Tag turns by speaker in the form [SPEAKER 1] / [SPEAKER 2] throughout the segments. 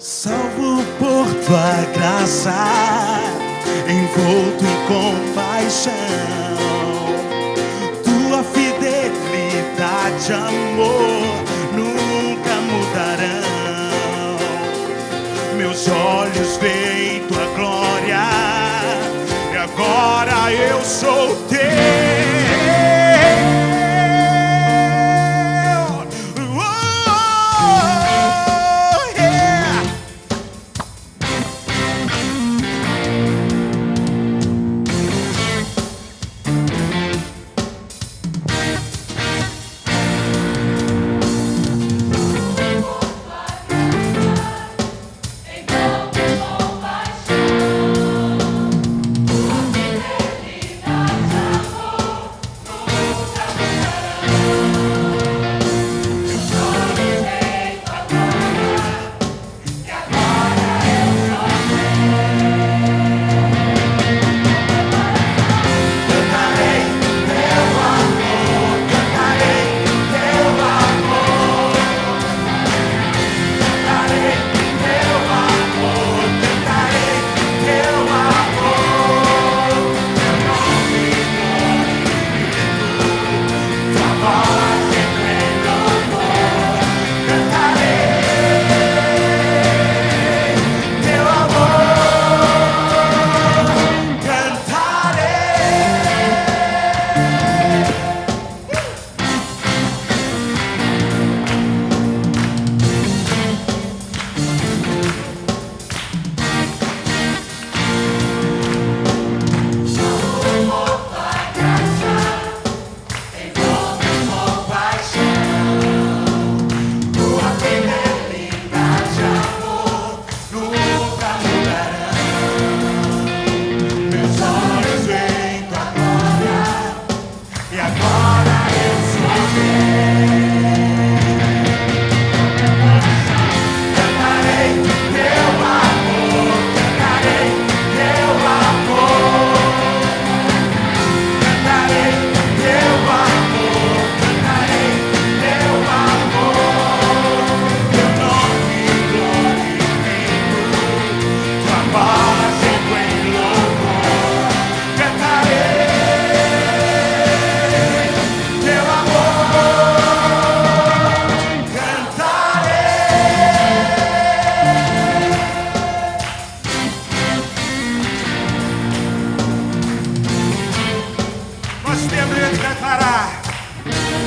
[SPEAKER 1] Salvo por tua graça, envolto em compaixão, tua fidelidade, amor, nunca mudarão. Meus olhos veem tua glória, e agora eu sou teu.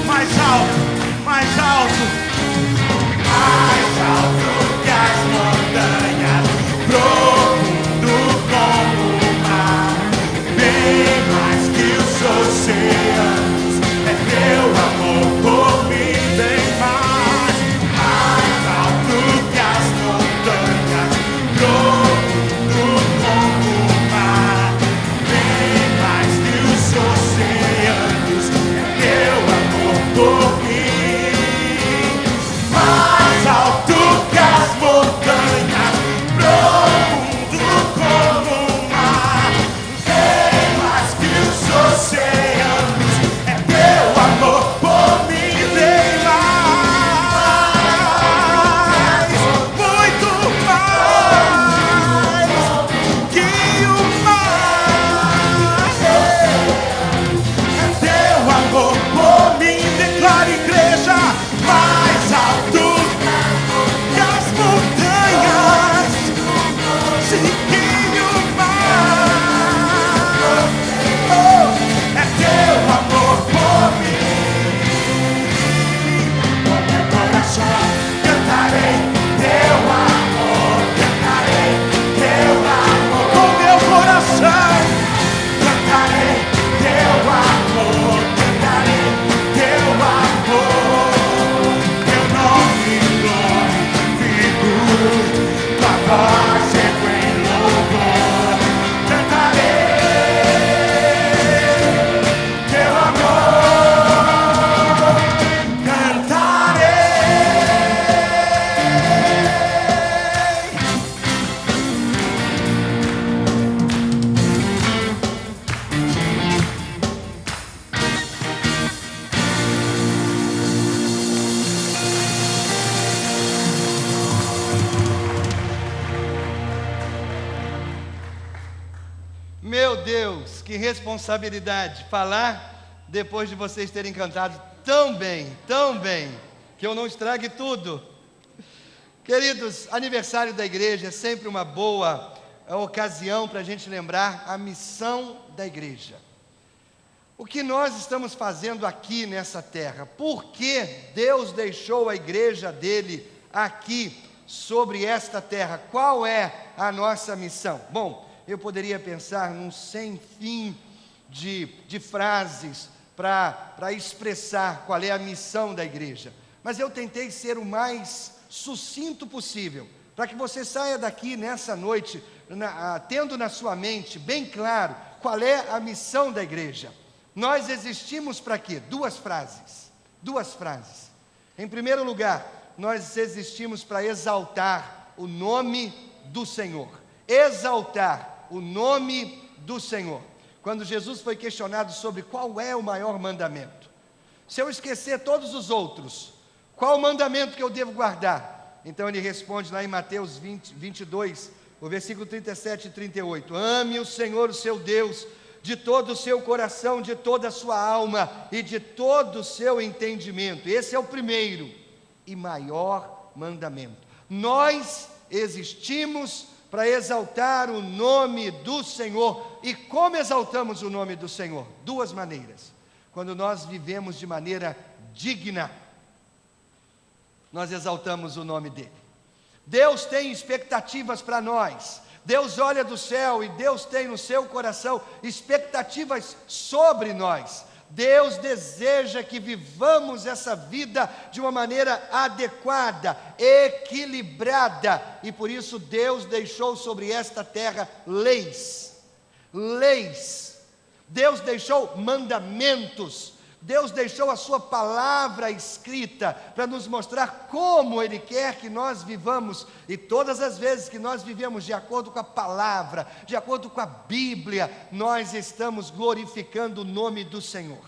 [SPEAKER 1] Mais alto, mais alto, mais alto que as montanhas, profundo como o mar, bem mais que os oceanos, é teu amor por mim, bem mais. Mais alto que as montanhas, profundo como o mar, bem mais que os oceanos, é teu amor por mim. Mais alto que as montanhas, profundo como o mar, bem mais que os oceanos, é teu amor por mim. Bem mais, muito mais que o mar, é teu amor por mim. Declare.
[SPEAKER 2] que responsabilidade falar depois de vocês terem cantado tão bem, que eu não estrague tudo. Queridos, aniversário da igreja é sempre uma boa ocasião para a gente lembrar a missão da igreja. O que nós estamos fazendo aqui nessa terra? Por que Deus deixou a igreja dele aqui sobre esta terra? Qual é a nossa missão? Bom, eu poderia pensar num sem fim de frases para expressar qual é a missão da igreja, mas eu tentei ser o mais sucinto possível, para que você saia daqui nessa noite, tendo na sua mente bem claro qual é a missão da igreja. Nós existimos para quê? Duas frases. Em primeiro lugar, nós existimos para exaltar o nome do Senhor. Exaltar o nome do Senhor. Quando Jesus foi questionado sobre qual é o maior mandamento, se eu esquecer todos os outros, qual o mandamento que eu devo guardar? Então ele responde lá em Mateus 22, o versículo 37 e 38. Ame o Senhor, o seu Deus, de todo o seu coração, de toda a sua alma e de todo o seu entendimento. Esse é o primeiro e maior mandamento. Nós existimos para exaltar o nome do Senhor. E como exaltamos o nome do Senhor? Duas maneiras. Quando nós vivemos de maneira digna, nós exaltamos o nome dele. Deus tem expectativas para nós. Deus olha do céu e Deus tem no seu coração expectativas sobre nós. Deus deseja que vivamos essa vida de uma maneira adequada, equilibrada, e por isso Deus deixou sobre esta terra leis. Deus deixou mandamentos. Deus deixou a sua palavra escrita para nos mostrar como Ele quer que nós vivamos, e todas as vezes que nós vivemos de acordo com a palavra, de acordo com a Bíblia, nós estamos glorificando o nome do Senhor.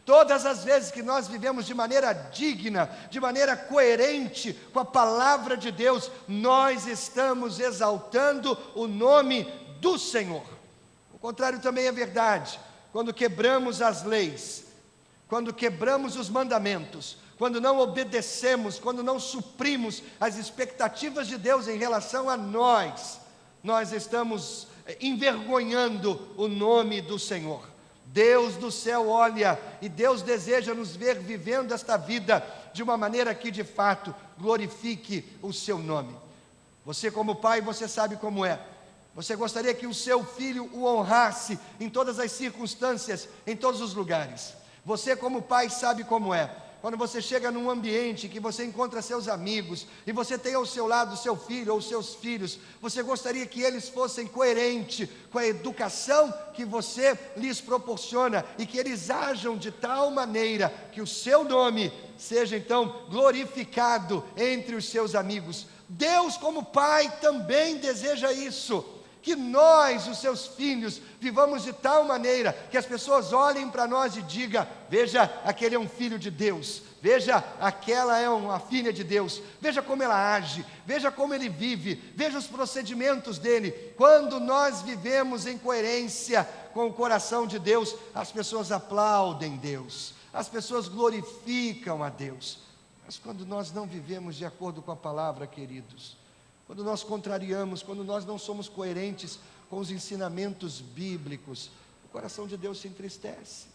[SPEAKER 2] Todas as vezes que nós vivemos de maneira digna, de maneira coerente com a palavra de Deus, nós estamos exaltando o nome do Senhor. O contrário também é verdade. Quando quebramos as leis, quando quebramos os mandamentos, quando não obedecemos, quando não suprimos as expectativas de Deus em relação a nós, nós estamos envergonhando o nome do Senhor. Deus do céu olha e Deus deseja nos ver vivendo esta vida de uma maneira que de fato glorifique o seu nome. Você como pai, você sabe como é. Você gostaria que o seu filho o honrasse em todas as circunstâncias, em todos os lugares. Você como pai sabe como é. Quando você chega num ambiente que você encontra seus amigos e você tem ao seu lado o seu filho ou os seus filhos, você gostaria que eles fossem coerentes com a educação que você lhes proporciona e que eles ajam de tal maneira que o seu nome seja então glorificado entre os seus amigos. Deus como pai também deseja isso. Que nós, os seus filhos, vivamos de tal maneira que as pessoas olhem para nós e digam: veja, aquele é um filho de Deus, veja, aquela é uma filha de Deus, veja como ela age, veja como ele vive, veja os procedimentos dele. Quando nós vivemos em coerência com o coração de Deus, as pessoas aplaudem Deus, as pessoas glorificam a Deus. Mas quando nós não vivemos de acordo com a palavra, queridos, quando nós contrariamos, quando nós não somos coerentes com os ensinamentos bíblicos, o coração de Deus se entristece.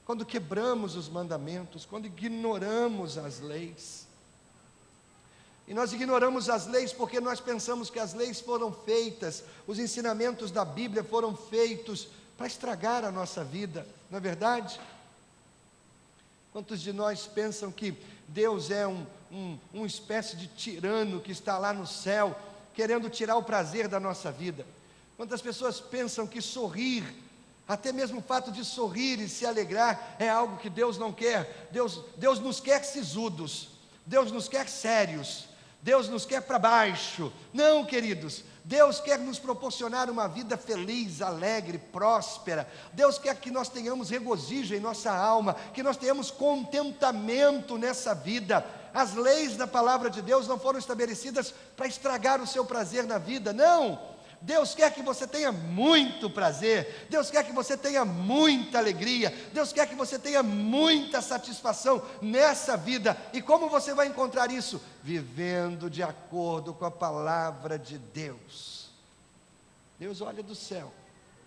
[SPEAKER 2] Quando quebramos os mandamentos, quando ignoramos as leis. E nós ignoramos as leis porque nós pensamos que as leis foram feitas, os ensinamentos da Bíblia foram feitos para estragar a nossa vida, não é verdade? Quantos de nós pensam que Deus é uma espécie de tirano que está lá no céu, querendo tirar o prazer da nossa vida? Quantas pessoas pensam que sorrir, até mesmo o fato de sorrir e se alegrar, é algo que Deus não quer? Deus nos quer sisudos, Deus nos quer sérios, Deus nos quer para baixo. Não, queridos, Deus quer nos proporcionar uma vida feliz, alegre, próspera. Deus quer que nós tenhamos regozijo em nossa alma, que nós tenhamos contentamento nessa vida. As leis da palavra de Deus não foram estabelecidas para estragar o seu prazer na vida, não. Deus quer que você tenha muito prazer, Deus quer que você tenha muita alegria, Deus quer que você tenha muita satisfação nessa vida. E como você vai encontrar isso? Vivendo de acordo com a palavra de Deus. Deus olha do céu,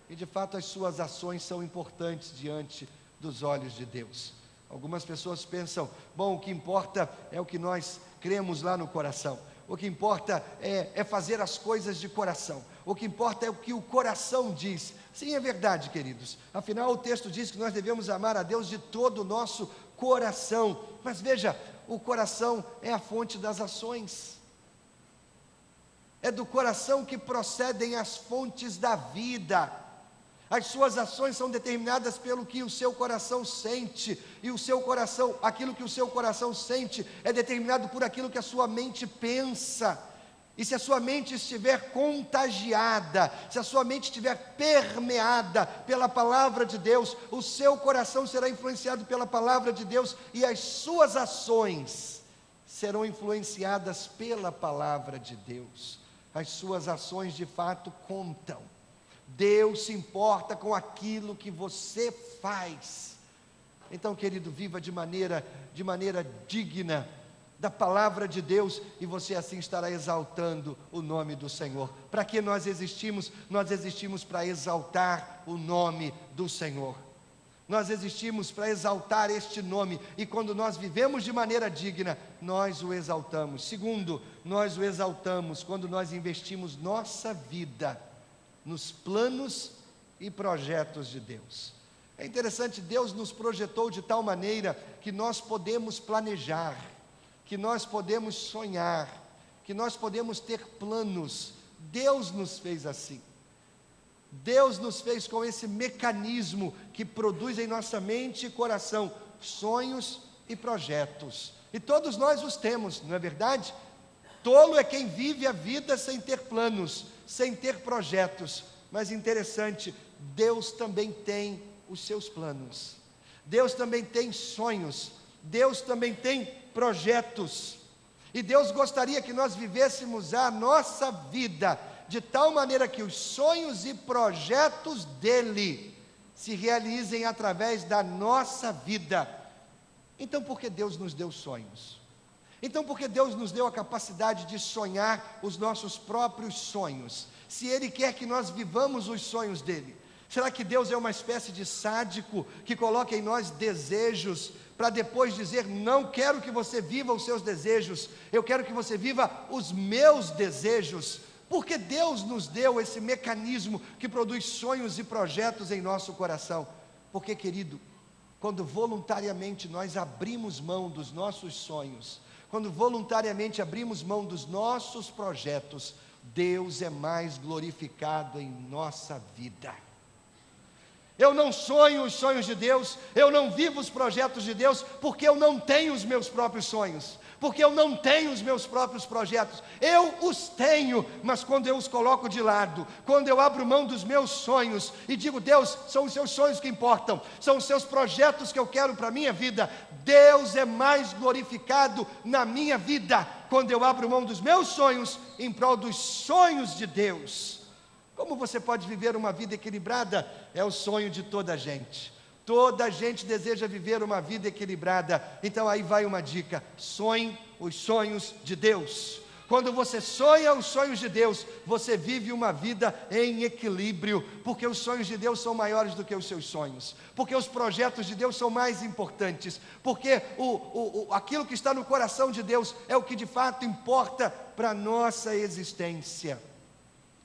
[SPEAKER 2] e de fato as suas ações são importantes diante dos olhos de Deus. Algumas pessoas pensam, bom, o que importa é o que nós cremos lá no coração. O que importa é fazer as coisas de coração. O que importa é o que o coração diz. Sim, é verdade, queridos. Afinal, o texto diz que nós devemos amar a Deus de todo o nosso coração. Mas veja, o coração é a fonte das ações. É do coração que procedem as fontes da vida. As suas ações são determinadas pelo que o seu coração sente, e o seu coração, aquilo que o seu coração sente, é determinado por aquilo que a sua mente pensa. E se a sua mente estiver contagiada, se a sua mente estiver permeada pela palavra de Deus, o seu coração será influenciado pela palavra de Deus, e as suas ações serão influenciadas pela palavra de Deus. As suas ações de fato contam. Deus se importa com aquilo que você faz. Então, querido, viva de maneira digna da palavra de Deus, e você assim estará exaltando o nome do Senhor. Para que nós existimos? Nós existimos para exaltar o nome do Senhor. Nós existimos para exaltar este nome, e quando nós vivemos de maneira digna, nós o exaltamos. Segundo, nós o exaltamos quando nós investimos nossa vida nos planos e projetos de Deus. É interessante, Deus nos projetou de tal maneira que nós podemos planejar, que nós podemos sonhar, que nós podemos ter planos. Deus nos fez assim. Deus nos fez com esse mecanismo que produz em nossa mente e coração sonhos e projetos. E todos nós os temos, não é verdade? Tolo é quem vive a vida sem ter planos, sem ter projetos. Mas interessante, Deus também tem os seus planos. Deus também tem sonhos. Deus também tem projetos. E Deus gostaria que nós vivêssemos a nossa vida de tal maneira que os sonhos e projetos dele se realizem através da nossa vida. Então, por que Deus nos deu sonhos? Então, por que Deus nos deu a capacidade de sonhar os nossos próprios sonhos? Se Ele quer que nós vivamos os sonhos dele, será que Deus é uma espécie de sádico que coloca em nós desejos para depois dizer, não quero que você viva os seus desejos, eu quero que você viva os meus desejos? Porque Deus nos deu esse mecanismo que produz sonhos e projetos em nosso coração. Porque, querido, quando voluntariamente nós abrimos mão dos nossos sonhos, quando voluntariamente abrimos mão dos nossos projetos, Deus é mais glorificado em nossa vida. Eu não sonho os sonhos de Deus, eu não vivo os projetos de Deus, porque eu não tenho os meus próprios sonhos, porque eu não tenho os meus próprios projetos. Eu os tenho, mas quando eu os coloco de lado, quando eu abro mão dos meus sonhos e digo, Deus, são os seus sonhos que importam, são os seus projetos que eu quero para a minha vida, Deus é mais glorificado na minha vida, quando eu abro mão dos meus sonhos em prol dos sonhos de Deus. Como você pode viver uma vida equilibrada? É o sonho de toda a gente. Toda a gente deseja viver uma vida equilibrada. Então aí vai uma dica: sonhe os sonhos de Deus. Quando você sonha os sonhos de Deus, você vive uma vida em equilíbrio, porque os sonhos de Deus são maiores do que os seus sonhos, porque os projetos de Deus são mais importantes, porque aquilo que está no coração de Deus é o que de fato importa para a nossa existência.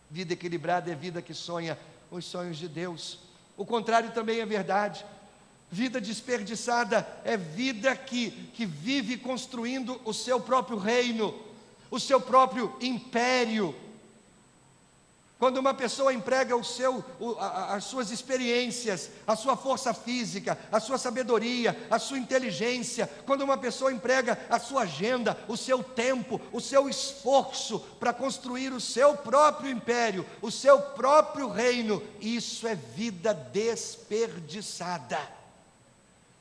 [SPEAKER 2] Vida equilibrada é vida que sonha os sonhos de Deus. O contrário também é verdade. Vida desperdiçada é vida que vive construindo o seu próprio reino, o seu próprio império. Quando uma pessoa emprega as suas experiências, a sua força física, a sua sabedoria, a sua inteligência, quando uma pessoa emprega a sua agenda, o seu tempo, o seu esforço para construir o seu próprio império, o seu próprio reino, isso é vida desperdiçada.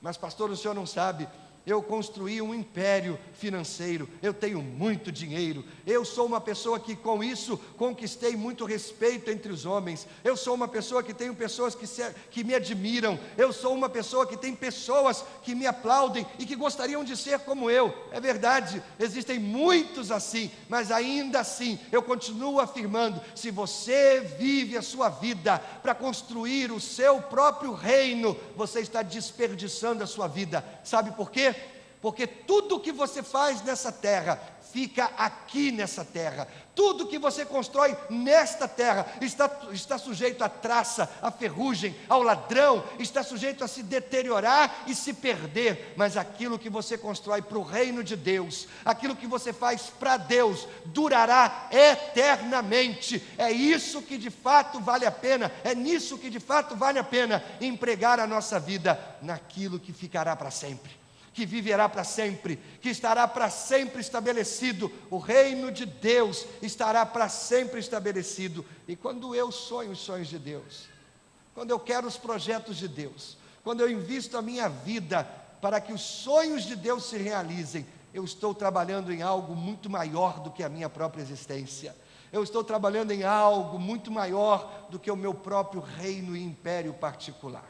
[SPEAKER 2] Mas pastor, o senhor não sabe, eu construí um império financeiro, eu tenho muito dinheiro, eu sou uma pessoa que com isso conquistei muito respeito entre os homens, eu sou uma pessoa que tenho pessoas que me admiram, eu sou uma pessoa que tem pessoas que me aplaudem e que gostariam de ser como eu. É verdade, existem muitos assim, mas ainda assim eu continuo afirmando: se você vive a sua vida para construir o seu próprio reino, você está desperdiçando a sua vida. Sabe por quê? Porque tudo que você faz nessa terra fica aqui nessa terra. Tudo que você constrói nesta terra está sujeito à traça, à ferrugem, ao ladrão, está sujeito a se deteriorar e se perder. Mas aquilo que você constrói para o reino de Deus, aquilo que você faz para Deus, durará eternamente. É isso que de fato vale a pena, é nisso que de fato vale a pena empregar a nossa vida, naquilo que ficará para sempre, que viverá para sempre, que estará para sempre estabelecido. O reino de Deus estará para sempre estabelecido. E quando eu sonho os sonhos de Deus, quando eu quero os projetos de Deus, quando eu invisto a minha vida para que os sonhos de Deus se realizem, eu estou trabalhando em algo muito maior do que a minha própria existência. Eu estou trabalhando em algo muito maior do que o meu próprio reino e império particular.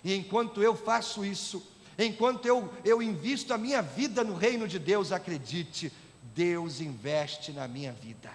[SPEAKER 2] E enquanto eu faço isso, enquanto eu invisto a minha vida no reino de Deus, acredite, Deus investe na minha vida.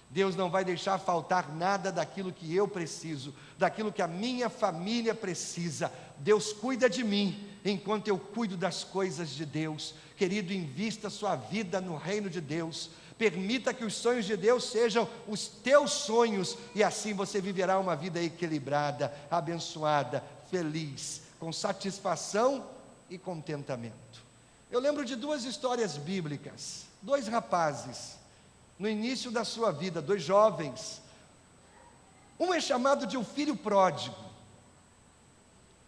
[SPEAKER 2] Deus não vai deixar faltar nada daquilo que eu preciso, daquilo que a minha família precisa. Deus cuida de mim, enquanto eu cuido das coisas de Deus. Querido, invista a sua vida no reino de Deus. Permita que os sonhos de Deus sejam os teus sonhos, e assim você viverá uma vida equilibrada, abençoada, feliz, com satisfação e contentamento. Eu lembro de duas histórias bíblicas, dois rapazes, no início da sua vida, dois jovens. Um é chamado de o filho pródigo.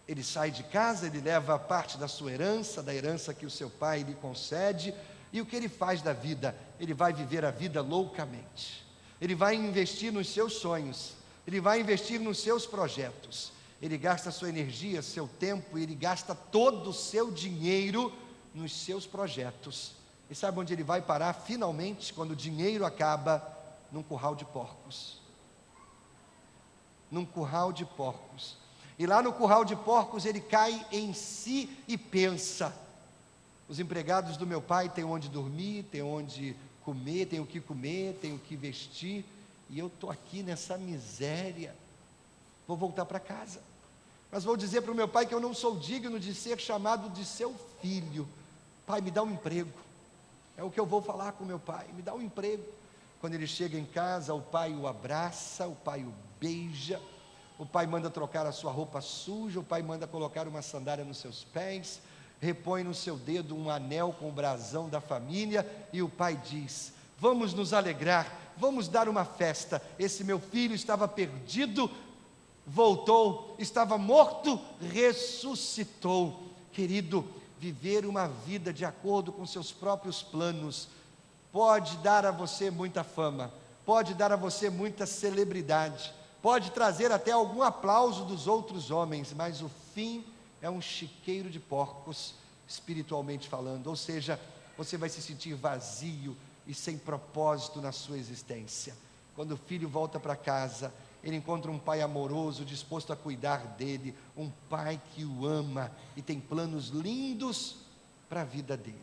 [SPEAKER 2] Ele sai de casa, ele leva parte da sua herança, da herança que o seu pai lhe concede, e o que ele faz da vida? Ele vai viver a vida loucamente. Ele vai investir nos seus sonhos, ele vai investir nos seus projetos. Ele gasta sua energia, seu tempo, e ele gasta todo o seu dinheiro nos seus projetos. E sabe onde ele vai parar finalmente, quando o dinheiro acaba? Num curral de porcos. Num curral de porcos. E lá no curral de porcos ele cai em si e pensa: os empregados do meu pai têm onde dormir, têm onde comer, têm o que vestir, e eu estou aqui nessa miséria. Vou voltar para casa, mas vou dizer para o meu pai que eu não sou digno de ser chamado de seu filho. Pai, me dá um emprego. É o que eu vou falar com meu pai: me dá um emprego. Quando ele chega em casa, o pai o abraça, o pai o beija, o pai manda trocar a sua roupa suja, o pai manda colocar uma sandália nos seus pés, repõe no seu dedo um anel com o brasão da família, e o pai diz: vamos nos alegrar, vamos dar uma festa. Esse meu filho estava perdido, voltou, estava morto, ressuscitou. Querido, viver uma vida de acordo com seus próprios planos pode dar a você muita fama, pode dar a você muita celebridade, pode trazer até algum aplauso dos outros homens, mas o fim é um chiqueiro de porcos, espiritualmente falando. Ou seja, você vai se sentir vazio e sem propósito na sua existência. Quando o filho volta para casa, ele encontra um pai amoroso, disposto a cuidar dele, um pai que o ama e tem planos lindos para a vida dele.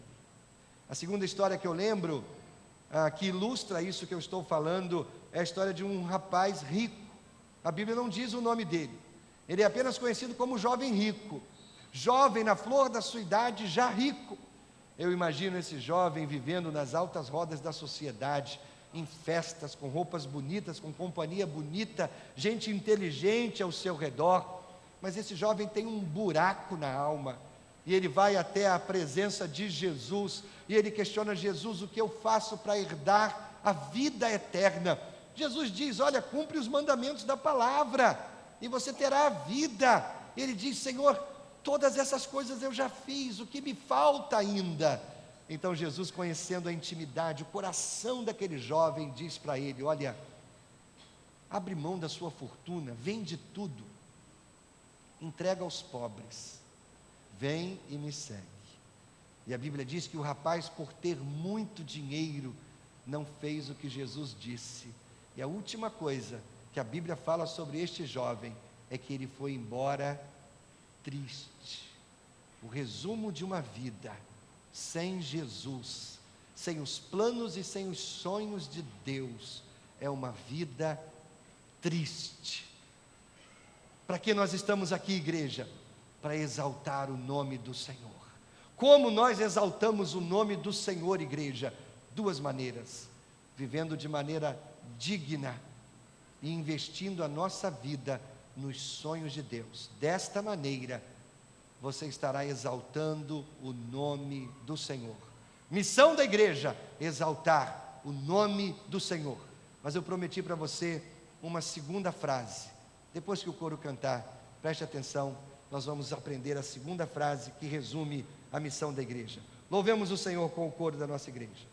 [SPEAKER 2] A segunda história que eu lembro, que ilustra isso que eu estou falando, é a história de um rapaz rico. A Bíblia não diz o nome dele, ele é apenas conhecido como jovem rico, jovem na flor da sua idade, já rico. Eu imagino esse jovem vivendo nas altas rodas da sociedade, em festas, com roupas bonitas, com companhia bonita, gente inteligente ao seu redor, mas esse jovem tem um buraco na alma, e ele vai até a presença de Jesus, e ele questiona Jesus: o que eu faço para herdar a vida eterna? Jesus diz: olha, cumpre os mandamentos da palavra, e você terá a vida. Ele diz: Senhor, todas essas coisas eu já fiz, o que me falta ainda? Então Jesus, conhecendo a intimidade, o coração daquele jovem, diz para ele: olha, abre mão da sua fortuna, vende tudo, entrega aos pobres, vem e me segue. E a Bíblia diz que o rapaz, por ter muito dinheiro, não fez o que Jesus disse. E a última coisa que a Bíblia fala sobre este jovem é que ele foi embora triste. O resumo de uma vida sem Jesus, sem os planos e sem os sonhos de Deus, é uma vida triste. Para que nós estamos aqui, igreja? Para exaltar o nome do Senhor. Como nós exaltamos o nome do Senhor, igreja? Duas maneiras: vivendo de maneira digna e investindo a nossa vida nos sonhos de Deus. Desta maneira, você estará exaltando o nome do Senhor. Missão da igreja: exaltar o nome do Senhor. Mas eu prometi para você uma segunda frase. Depois que o coro cantar, preste atenção, nós vamos aprender a segunda frase que resume a missão da igreja. Louvemos o Senhor com o coro da nossa igreja.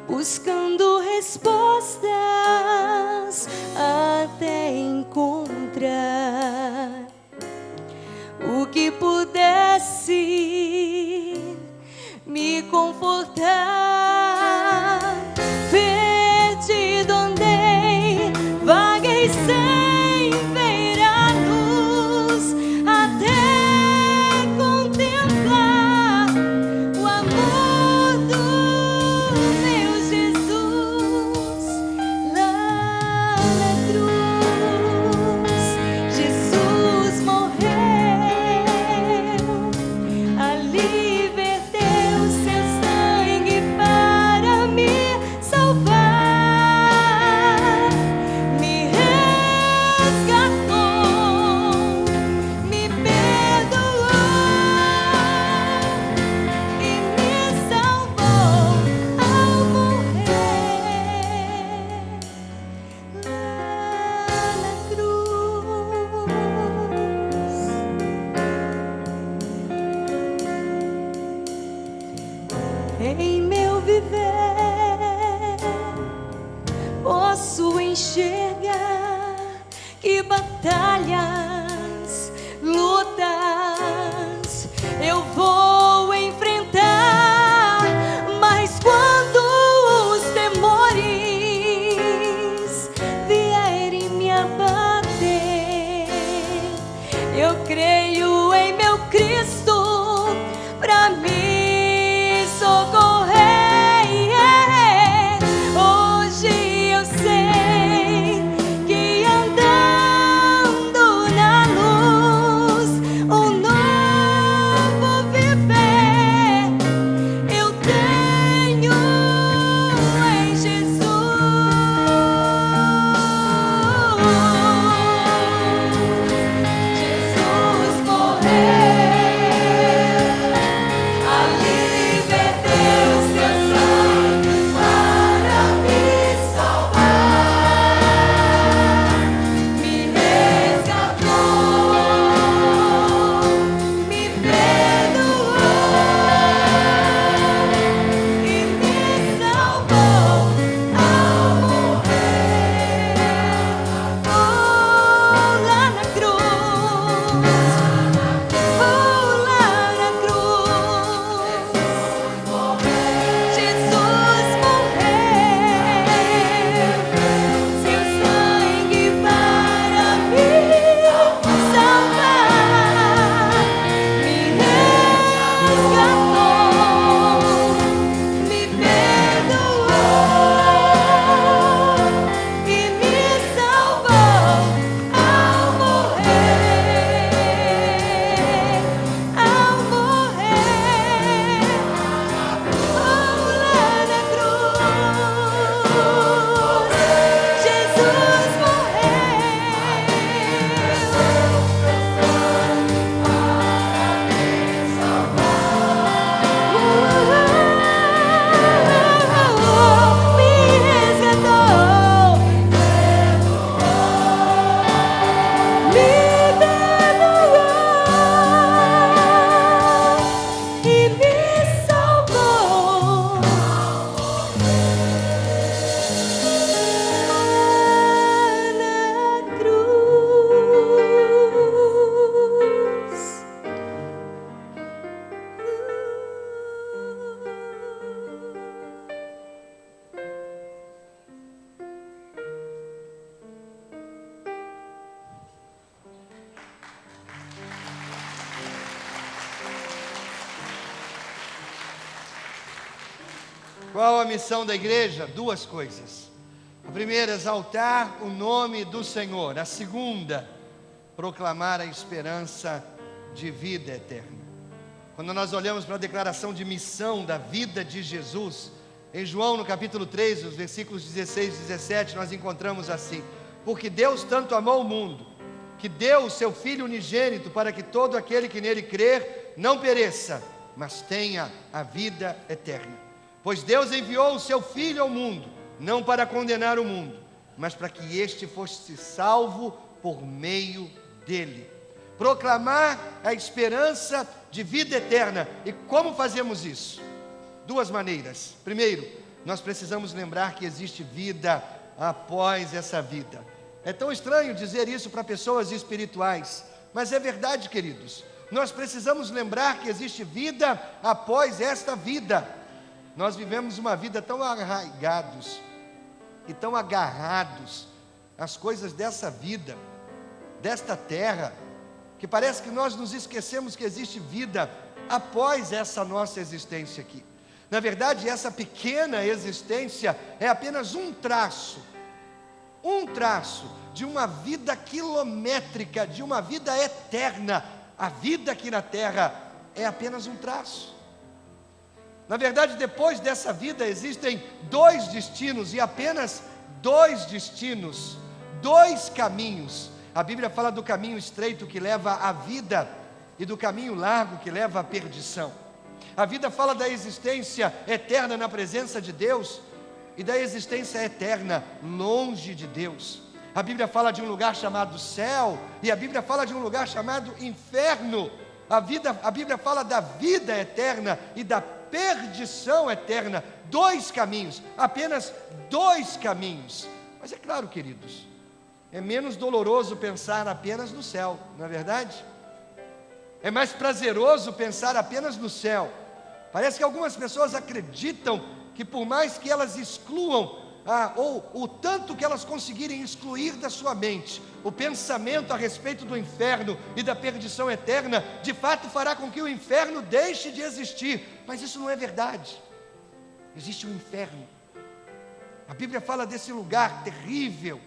[SPEAKER 3] buscando respostas até encontrar o que pudesse me confortar. Perdido andei, vaguei sem ver a luz, até contemplar o amor do meu Jesus lá na cruz. Jesus morreu, ali verteu seu sangue para me salvar, me resgatou, me perdoou e me salvou ao morrer lá na cruz. Em meu viver posso enxergar que batalhas, lutas eu vou enfrentar, mas quando os temores vierem me abater, eu creio em meu Cristo pra me socorrer. Hoje eu sei que andando na luz, um novo viver eu tenho em Jesus morreu, ali verteu seu sangue para me salvar, me resgatou, me perdoou e me salvou ao morrer. Lá na cruz, lá na cruz, Jesus morreu, seu sangue para me salvar, me resgatou, me perdoou e me salvou ao morrer, ao morrer, lá na cruz, Jesus morreu, me resgatou, me perdoou e me salvou na cruz.
[SPEAKER 2] Qual a missão da igreja? Duas coisas. A primeira, exaltar o nome do Senhor. A segunda, proclamar a esperança de vida eterna. Quando nós olhamos para a declaração de missão da vida de Jesus, em João no capítulo 3, os versículos 16 e 17, nós encontramos assim: porque Deus tanto amou o mundo, que deu o seu Filho unigênito, para que todo aquele que nele crer não pereça, mas tenha a vida eterna. Pois Deus enviou o seu Filho ao mundo, não para condenar o mundo, mas para que este fosse salvo por meio dele. Proclamar a esperança de vida eterna. E como fazemos isso? Duas maneiras. Primeiro, Nós precisamos lembrar que existe vida após essa vida. É tão estranho dizer isso para pessoas espirituais, mas é verdade, queridos. Nós precisamos lembrar que existe vida após esta vida. Nós vivemos uma vida tão arraigados e tão agarrados às coisas dessa vida, desta terra, que parece que nós nos esquecemos que existe vida após essa nossa existência aqui. Na verdade, essa pequena existência é apenas um traço de uma vida quilométrica, de uma vida eterna. A vida aqui na terra é apenas um traço. Na verdade, depois dessa vida existem dois destinos, e apenas dois destinos, dois caminhos. A Bíblia fala do caminho estreito que leva à vida e do caminho largo que leva à perdição. A vida fala da existência eterna na presença de Deus e da existência eterna longe de Deus. A Bíblia fala de um lugar chamado céu e a Bíblia fala de um lugar chamado inferno. A Bíblia fala da vida eterna e da perdição eterna. Dois caminhos, apenas dois caminhos. Mas é claro, queridos, é menos doloroso pensar apenas no céu, não é verdade? É mais prazeroso pensar apenas no céu. Parece que algumas pessoas acreditam que por mais que elas excluam, ou o tanto que elas conseguirem excluir da sua mente, o pensamento a respeito do inferno e da perdição eterna, de fato fará com que o inferno deixe de existir. Mas isso não é verdade. Existe um inferno. A Bíblia fala desse lugar terrível,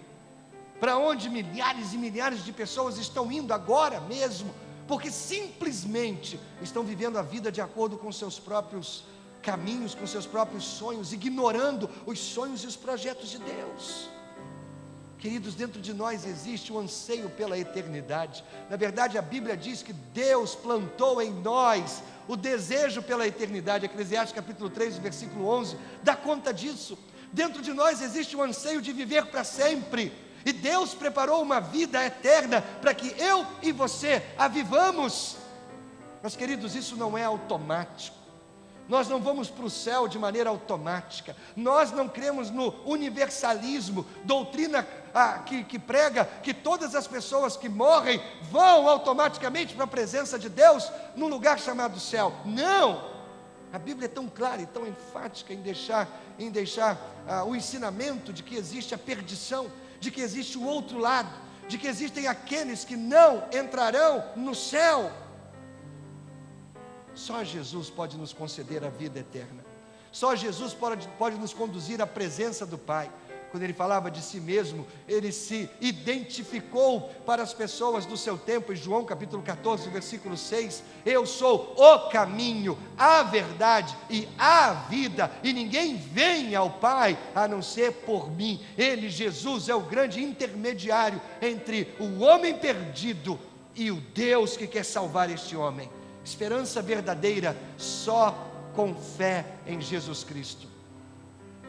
[SPEAKER 2] para onde milhares e milhares de pessoas estão indo agora mesmo, porque simplesmente estão vivendo a vida de acordo com seus próprios caminhos, com seus próprios sonhos, ignorando os sonhos e os projetos de Deus. Queridos, dentro de nós existe um anseio pela eternidade. Na verdade, a Bíblia diz que Deus plantou em nós o desejo pela eternidade. Eclesiastes capítulo 3, versículo 11, dá conta disso. Dentro de nós existe um anseio de viver para sempre. E Deus preparou uma vida eterna para que eu e você a vivamos. Mas, queridos, isso não é automático. Nós não vamos para o céu de maneira automática. Nós não cremos no universalismo, doutrina que prega que todas as pessoas que morrem vão automaticamente para a presença de Deus num lugar chamado céu. Não! A Bíblia é tão clara e tão enfática em deixar o ensinamento de que existe a perdição, de que existe o outro lado, de que existem aqueles que não entrarão no céu. Só Jesus pode nos conceder a vida eterna. Só Jesus pode nos conduzir à presença do Pai. Quando ele falava de si mesmo, ele se identificou para as pessoas do seu tempo. Em João capítulo 14, versículo 6, eu sou o caminho, a verdade e a vida, e ninguém vem ao Pai a não ser por mim. Ele, Jesus, é o grande intermediário entre o homem perdido e o Deus que quer salvar este homem. Esperança verdadeira só com fé em Jesus Cristo.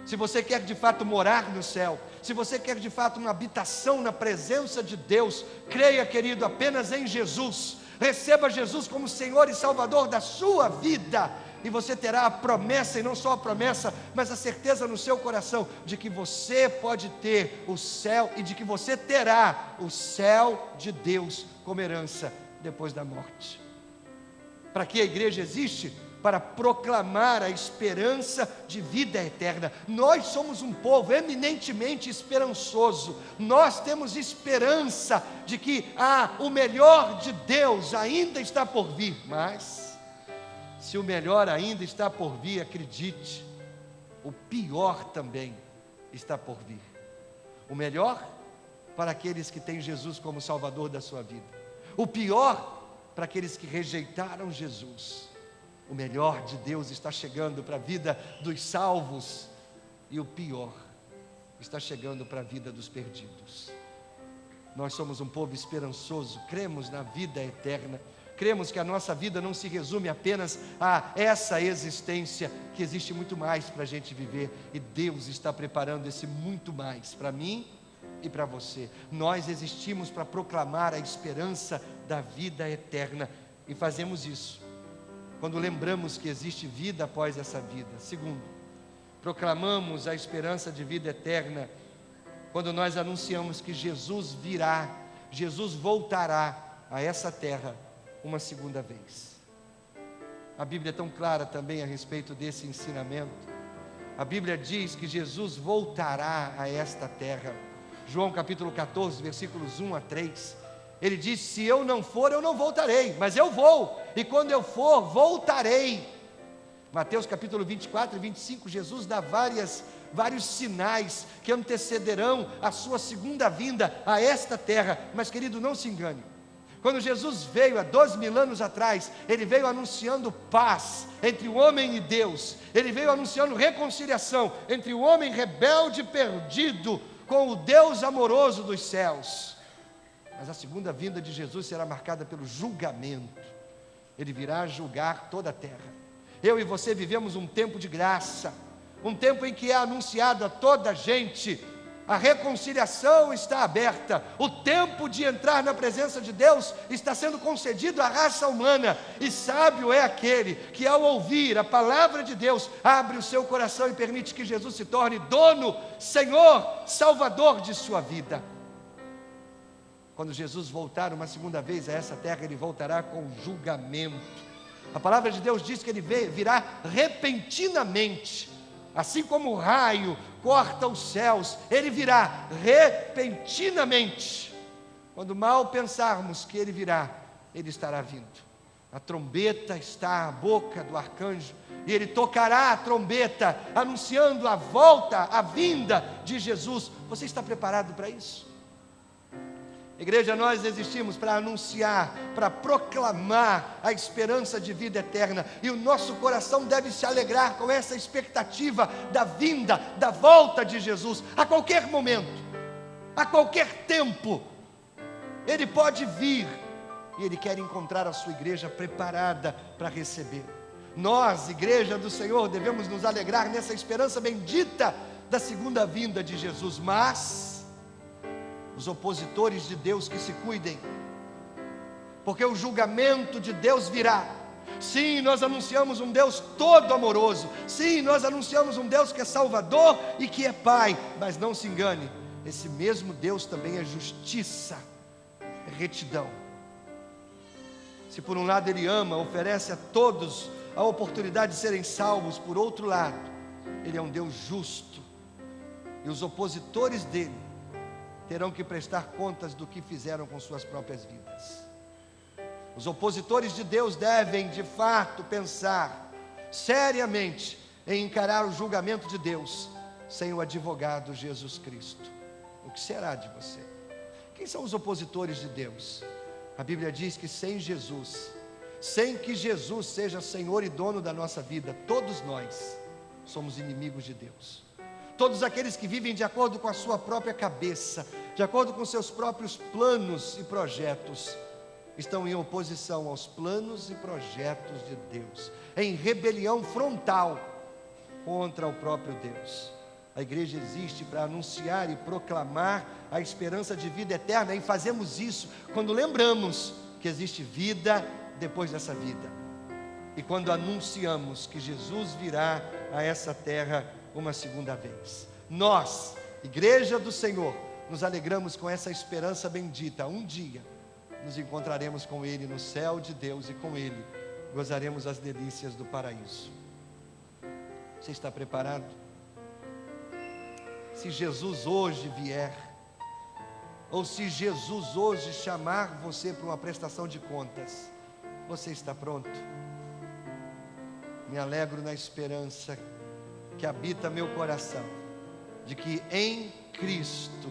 [SPEAKER 2] Se você quer de fato morar no céu, se você quer de fato uma habitação na presença de Deus, creia, querido, apenas em Jesus. Receba Jesus como Senhor e Salvador da sua vida, e você terá a promessa, e não só a promessa, mas a certeza no seu coração de que você pode ter o céu e de que você terá o céu de Deus como herança depois da morte. Para que a igreja existe? Para proclamar a esperança de vida eterna. Nós somos um povo eminentemente esperançoso. Nós temos esperança de que o melhor de Deus ainda está por vir. Mas, se o melhor ainda está por vir, acredite, o pior também está por vir. O melhor para aqueles que têm Jesus como Salvador da sua vida. O pior para aqueles que rejeitaram Jesus. O melhor de Deus está chegando para a vida dos salvos, e o pior está chegando para a vida dos perdidos. Nós somos um povo esperançoso, cremos na vida eterna, cremos que a nossa vida não se resume apenas a essa existência, que existe muito mais para a gente viver, e Deus está preparando esse muito mais para mim e para você. Nós existimos para proclamar a esperança da vida eterna, e fazemos isso quando lembramos que existe vida após essa vida. Segundo, proclamamos a esperança de vida eterna quando nós anunciamos que Jesus virá, Jesus voltará a essa terra uma segunda vez. A Bíblia é tão clara também a respeito desse ensinamento. A Bíblia diz que Jesus voltará a esta terra. João capítulo 14, versículos 1 a 3. Ele diz: se eu não for, eu não voltarei, mas eu vou, e quando eu for, voltarei. Mateus capítulo 24 e 25, Jesus dá vários sinais que antecederão a sua segunda vinda a esta terra. Mas querido, não se engane. Quando Jesus veio há 2000 anos atrás, Ele veio anunciando paz entre o homem e Deus. Ele veio anunciando reconciliação entre o homem rebelde e perdido com o Deus amoroso dos céus. Mas a segunda vinda de Jesus será marcada pelo julgamento. Ele virá julgar toda a terra. Eu e você vivemos um tempo de graça, um tempo em que é anunciado a toda a gente: a reconciliação está aberta, o tempo de entrar na presença de Deus está sendo concedido à raça humana, e sábio é aquele que, ao ouvir a palavra de Deus, abre o seu coração e permite que Jesus se torne dono, Senhor, Salvador de sua vida. Quando Jesus voltar uma segunda vez a essa terra, Ele voltará com julgamento. A palavra de Deus diz que Ele virá repentinamente. Assim como o raio corta os céus, Ele virá repentinamente. Quando mal pensarmos que Ele virá, Ele estará vindo. A trombeta está à boca do arcanjo, e ele tocará a trombeta, anunciando a volta, a vinda de Jesus. Você está preparado para isso? Igreja, nós existimos para anunciar, para proclamar a esperança de vida eterna, e o nosso coração deve se alegrar com essa expectativa da vinda, da volta de Jesus. A qualquer momento, a qualquer tempo, Ele pode vir, e Ele quer encontrar a sua igreja preparada para receber. Nós, igreja do Senhor, devemos nos alegrar nessa esperança bendita da segunda vinda de Jesus. Mas os opositores de Deus que se cuidem, porque o julgamento de Deus virá. Sim, nós anunciamos um Deus todo amoroso. Sim, nós anunciamos um Deus que é Salvador e que é Pai. Mas não se engane, esse mesmo Deus também é justiça, é retidão. Se por um lado Ele ama, oferece a todos a oportunidade de serem salvos, por outro lado, Ele é um Deus justo, e os opositores dEle terão que prestar contas do que fizeram com suas próprias vidas. Os opositores de Deus devem, de fato, pensar seriamente em encarar o julgamento de Deus sem o advogado Jesus Cristo. O que será de você? Quem são os opositores de Deus? A Bíblia diz que sem Jesus, sem que Jesus seja Senhor e dono da nossa vida, todos nós somos inimigos de Deus. Todos aqueles que vivem de acordo com a sua própria cabeça, de acordo com seus próprios planos e projetos, estão em oposição aos planos e projetos de Deus, em rebelião frontal contra o próprio Deus. A igreja existe para anunciar e proclamar a esperança de vida eterna, e fazemos isso quando lembramos que existe vida depois dessa vida, e quando anunciamos que Jesus virá a essa terra uma segunda vez. Nós, igreja do Senhor, nos alegramos com essa esperança bendita. Um dia nos encontraremos com Ele no céu de Deus, e com Ele gozaremos as delícias do paraíso. Você está preparado? Se Jesus hoje vier, ou se Jesus hoje chamar você para uma prestação de contas, você está pronto? Me alegro na esperança que habita meu coração, de que em Cristo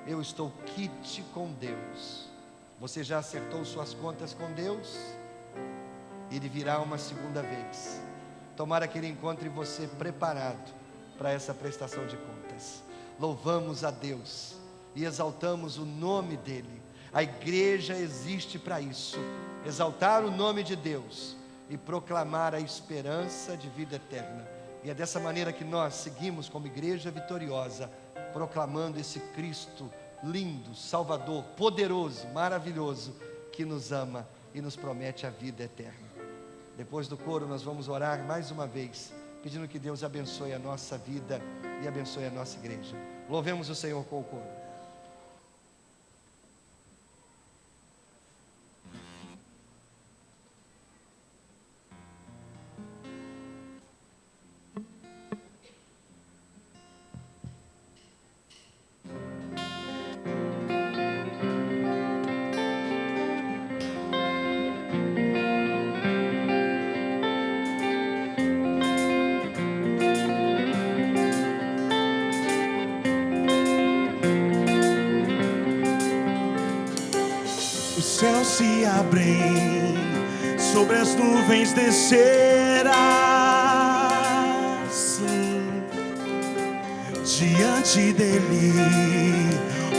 [SPEAKER 2] eu estou quite com Deus. Você já acertou suas contas com Deus? Ele virá uma segunda vez. Tomara que Ele encontre você preparado para essa prestação de contas. Louvamos a Deus e exaltamos o nome dEle. A igreja existe para isso: exaltar o nome de Deus e proclamar a esperança de vida eterna. E é dessa maneira que nós seguimos como igreja vitoriosa, proclamando esse Cristo lindo, Salvador, poderoso, maravilhoso, que nos ama e nos promete a vida eterna. Depois do coro nós vamos orar mais uma vez, pedindo que Deus abençoe a nossa vida e abençoe a nossa igreja. Louvemos o Senhor com o coro.
[SPEAKER 1] Os céus se abrem, sobre as nuvens descerá, sim. Diante dele,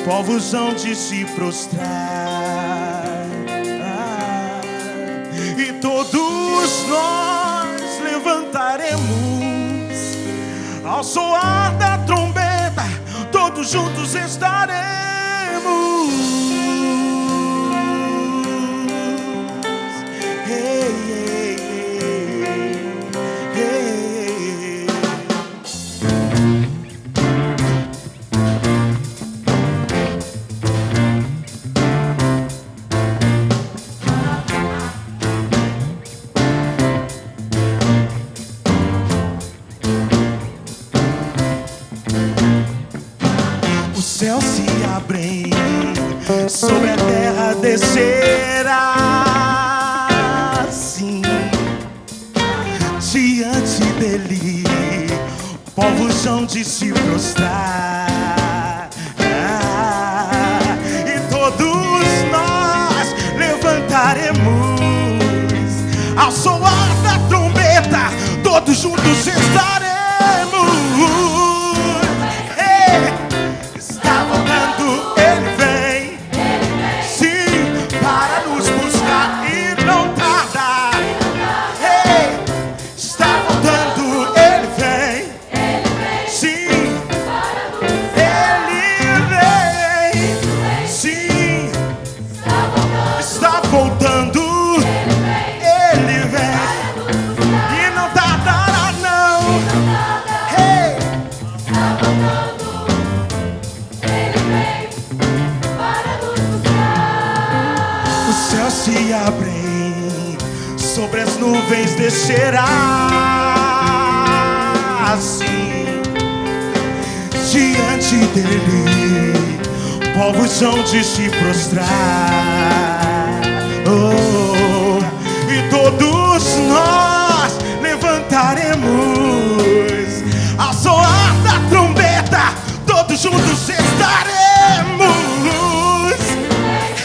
[SPEAKER 1] povos hão de se prostrar, e todos nós levantaremos ao soar da trombeta, todos juntos estaremos. Os céus se abrem, sobre a terra descerá, sim. Diante dele, povos hão de se prostrar, e todos nós levantaremos ao soar da trombeta, todos juntos estaremos. Está voltando, ele vem, sim, para nos buscar e não tarda. Está voltando, ele vem, sim, ele vem, sim, está voltando, ele vem e não tardará não. Os céus se abrem, sobre as nuvens descerá, assim. Diante dele, povos hão de se prostrar, oh, e todos nós levantaremos ao soar da trombeta, todos juntos estaremos.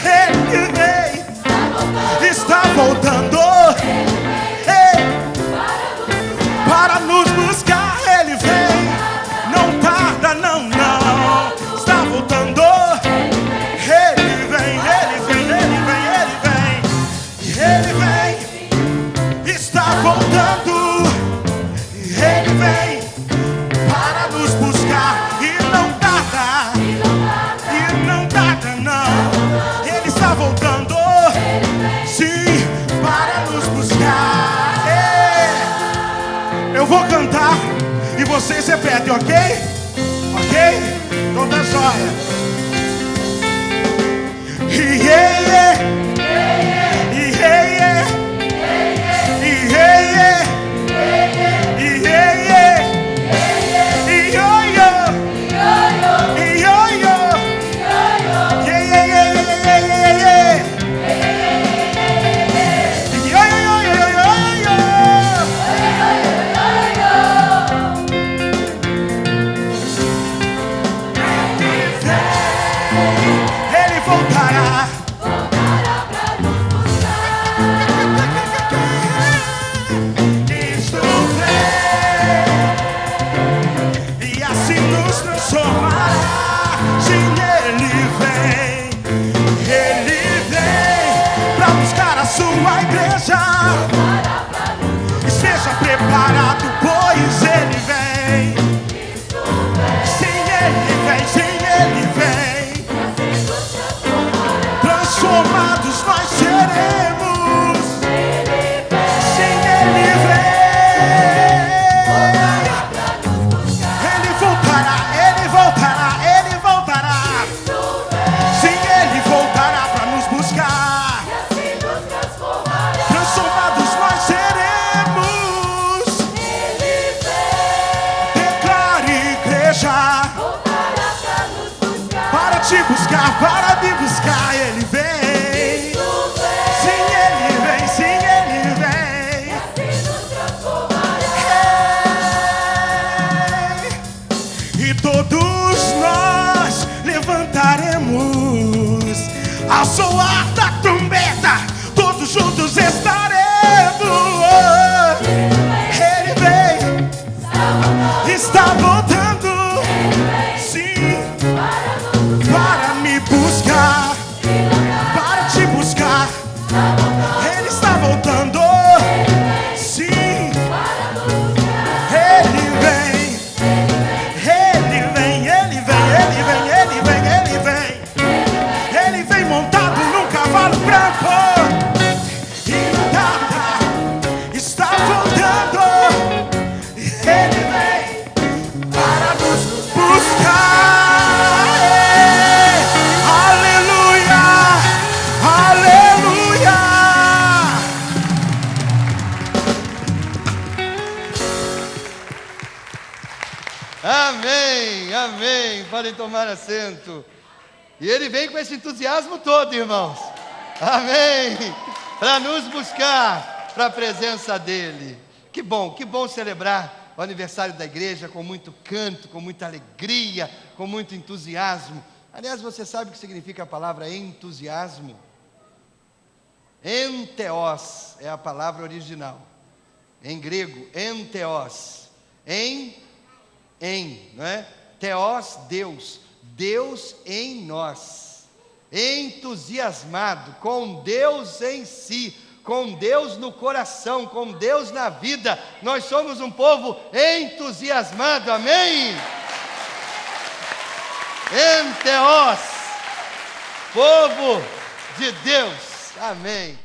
[SPEAKER 1] Ele vem, está voltando, para nos buscar. Ele vem, não tarda não, não. Está voltando, ele vem, ele vem, ele vem, ele vem, ele vem, está voltando, ele vem para nos buscar e não tarda, não. Ele está voltando, sim, para nos buscar. Eu vou cantar e vocês repetem, ok? Ok? Então tá jóia. Ele voltará. igreja
[SPEAKER 3] voltará pra nos buscar.
[SPEAKER 1] para te buscar, para me buscar. Ele vem,
[SPEAKER 3] Tu
[SPEAKER 1] sim, ele vem, sim, ele vem.
[SPEAKER 3] vem, nos transformará.
[SPEAKER 1] E todos nós levantaremos ao soar da trombeta, todos juntos estaremos. Ele vem, está voltando, sim, para me buscar, para te buscar. Ele está voltando, sim, ele vem, ele vem, ele vem, ele vem, ele vem, ele vem. Ele vem montado num cavalo branco e nada está voltando. Ele vem para nos buscar. Aleluia, aleluia.
[SPEAKER 2] Amém, amém. Podem tomar assento. E ele vem com esse entusiasmo todo, irmãos. Amém. Para nos buscar para a presença dele. Que bom celebrar o aniversário da igreja com muito canto, com muita alegria, com muito entusiasmo. Aliás, você sabe o que significa a palavra entusiasmo? Enteos é a palavra original. Em grego, enteos. Não é? Teos, Deus. Deus em nós. Entusiasmado com Deus em si, com Deus no coração, com Deus na vida. Nós somos um povo entusiasmado, amém? Enteos, povo de Deus, amém.